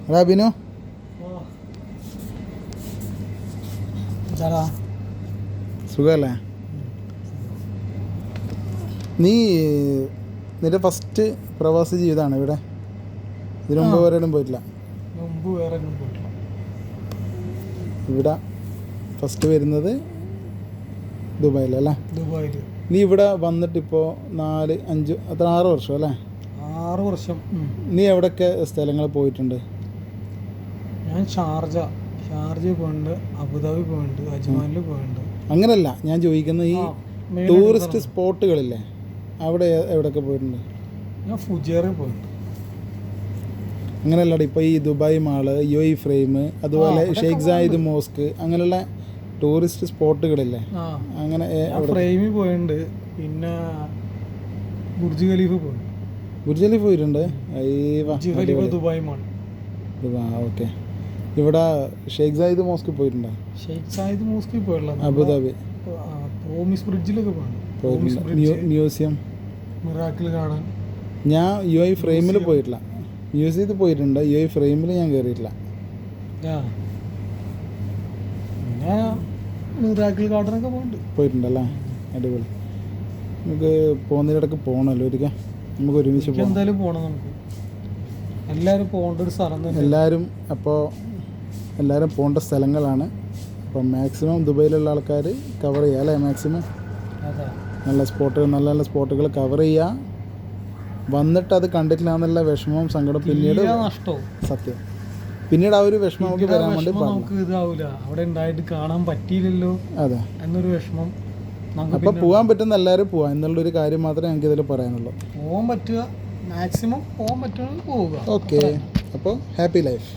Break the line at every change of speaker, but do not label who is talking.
എടാ ബിനു, സുഖമല്ലേ? നിന്റെ ഫസ്റ്റ് പ്രവാസി ജീവിതമാണ് ഇവിടെ? ഇതിനു മുമ്പ് വേറെ എവിടെയും പോയിട്ടില്ല? ഇവിടെ ഫസ്റ്റ് വരുന്നത് ദുബായിലല്ലേ?
ദുബായിൽ.
നീ ഇവിടെ വന്നിട്ടിപ്പോൾ 6 വർഷം അല്ലേ?
6 വർഷം.
നീ എവിടെയൊക്കെ സ്ഥലങ്ങൾ പോയിട്ടുണ്ട്?
ഞാൻ ഷാർജ പോയിട്ടുണ്ട്, അബുദാബി പോയിട്ടുണ്ട്, അജ്മാനിൽ പോയിട്ടുണ്ട്.
അങ്ങനല്ല ഞാൻ ചോദിക്കുന്നത്, ഈ ടൂറിസ്റ്റ് സ്പോട്ടുകളില്ലേ അവിടെ എവിടെയൊക്കെ പോയിട്ടുണ്ട്?
ഞാൻ ഫുജേറിൽ പോയിട്ടുണ്ട്.
അങ്ങനെയല്ലടാ, ഇപ്പോൾ ഈ ദുബായ് മാള്, UAE ഫ്രെയിം, അതുപോലെ ഷെയ്ഖ് സായിദ് മോസ്ക്, അങ്ങനെയുള്ള ടൂറിസ്റ്റ് സ്പോട്ടുകളില്ലേ? അങ്ങനെ
ഫ്രെയിമിൽ പോയിട്ടുണ്ട്. പിന്നെ ബുർജ് ഖലീഫ പോയിട്ടുണ്ട്.
ബുർജ് ഖലീഫ പോയിട്ടുണ്ട്.
Dubai mall.
ഓക്കെ. ഇവിടെ ഷെയ്ഖ് സായിദ് മോസ്ക് പോയിട്ടുണ്ടോ?
ഷെയ്ഖ് സായിദ് മോസ്കിൽ പോയിട്ടുള്ള
അബുദാബി
പ്രോമിസ് ബ്രിഡ്ജിലൊക്കെ പോയിട്ടുണ്ട്.
Museum,
miracle garden.
ഞാൻ UAE ഫ്രെയിമിൽ പോയിട്ടില്ല. മ്യൂസിയത്തിൽ പോയിട്ടുണ്ട്, UAE ഫ്രെയിമിൽ ഞാൻ കയറിയിട്ടില്ല.
പിന്നെ മിറാക്കിൾ ഗാർഡനൊക്കെ
പോയിട്ടുണ്ടല്ലേ? അടിപൊളി. നമുക്ക് പോകുന്നതിനിടയ്ക്ക് പോകണമല്ലോ ഒരിക്കൽ, നമുക്ക് ഒരുമിച്ച് പോകാം.
എന്തായാലും പോകണം. നമുക്ക് എല്ലാവരും പോകേണ്ട ഒരു സ്ഥലം തന്നെ.
എല്ലാവരും പോകേണ്ട സ്ഥലങ്ങളാണ്. അപ്പം മാക്സിമം ദുബൈയിലുള്ള ആൾക്കാർ കവർ ചെയ്യുക അല്ലേ? മാക്സിമം നല്ല സ്പോട്ടുകൾ കവർ ചെയ്യുക. വന്നിട്ട് അത് കണ്ടിട്ടില്ല എന്നുള്ള വിഷമവും സങ്കടം പിന്നീട്
നഷ്ടവും.
സത്യം, പിന്നീട് ആ ഒരു വിഷമം നമുക്ക് വരാൻ വേണ്ടി
നമുക്ക് ഇതാവില്ല, അവിടെ ഉണ്ടായിട്ട് കാണാൻ പറ്റിയില്ലല്ലോ
അതെ
എന്നൊരു വിഷമം.
അപ്പോൾ പോകാൻ പറ്റുന്ന എല്ലാവരും പോവാം എന്നുള്ളൊരു കാര്യം മാത്രമേ ഞങ്ങൾക്ക് ഇതിൽ പറയാനുള്ളൂ.
പോകാൻ പറ്റുക, മാക്സിമം പോകാൻ പറ്റുമെങ്കിൽ പോവുക.
ഓക്കെ, അപ്പോൾ ഹാപ്പി ലൈഫ്.